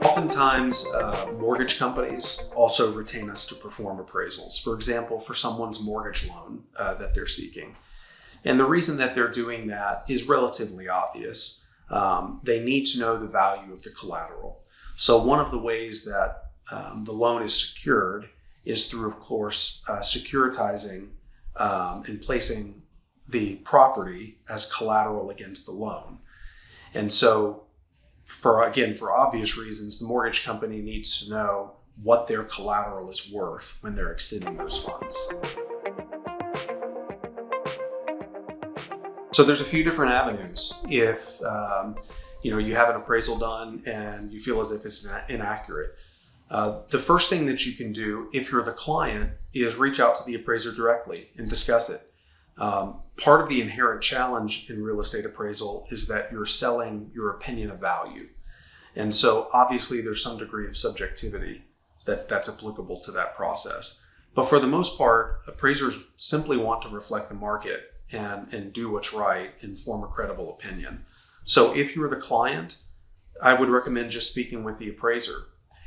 Oftentimes, mortgage companies also retain us to perform appraisals. For example, for someone's mortgage loan that they're seeking. And the reason that they're doing that is relatively obvious. They need to know the value of the collateral. So one of the ways that the loan is secured is through, of course, securitizing and placing the property as collateral against the loan. And so, for obvious reasons, the mortgage company needs to know what their collateral is worth when they're extending those funds. So there's a few different avenues. If you have an appraisal done and you feel as if it's inaccurate, the first thing that you can do if you're the client is reach out to the appraiser directly and discuss it. Part of the inherent challenge in real estate appraisal is that you're selling your opinion of value. And so obviously there's some degree of subjectivity that's applicable to that process. But for the most part, appraisers simply want to reflect the market and do what's right and form a credible opinion. So if you're the client, I would recommend just speaking with the appraiser.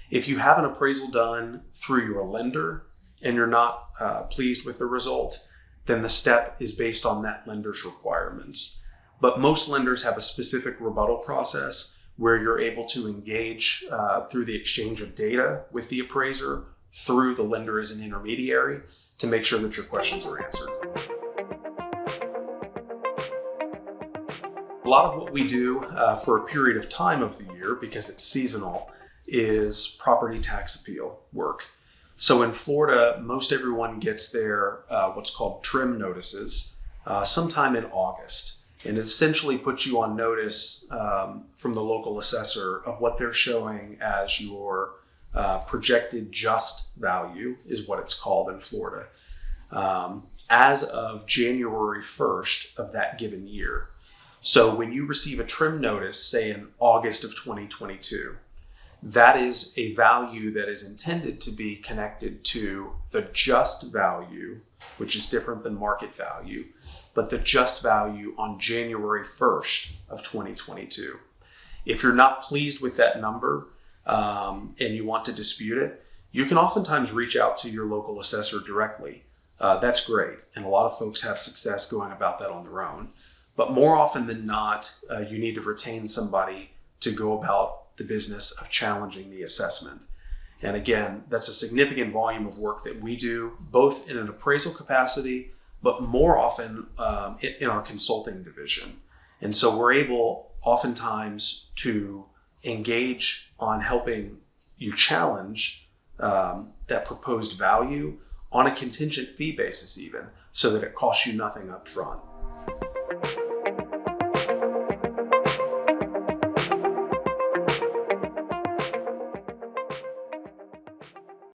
If you have an appraisal done through your lender and you're not pleased with the result, then the step is based on that lender's requirements. But most lenders have a specific rebuttal process where you're able to engage through the exchange of data with the appraiser through the lender as an intermediary to make sure that your questions are answered. A lot of what we do for a period of time of the year, because it's seasonal, is property tax appeal work. So in Florida, most everyone gets their what's called trim notices sometime in August. And it essentially puts you on notice from the local assessor of what they're showing as your projected just value, is what it's called in Florida, as of January 1st of that given year. So when you receive a trim notice, say in August of 2022, that is a value that is intended to be connected to the just value, which is different than market value, but the just value on January 1st of 2022. If you're not pleased with that number and you want to dispute it, you can oftentimes reach out to your local assessor directly. That's great. And a lot of folks have success going about that on their own. But more often than not, you need to retain somebody to go about the business of challenging the assessment. And again, that's a significant volume of work that we do, both in an appraisal capacity, but more often in our consulting division. And so we're able oftentimes to engage on helping you challenge that proposed value on a contingent fee basis even, so that it costs you nothing up front.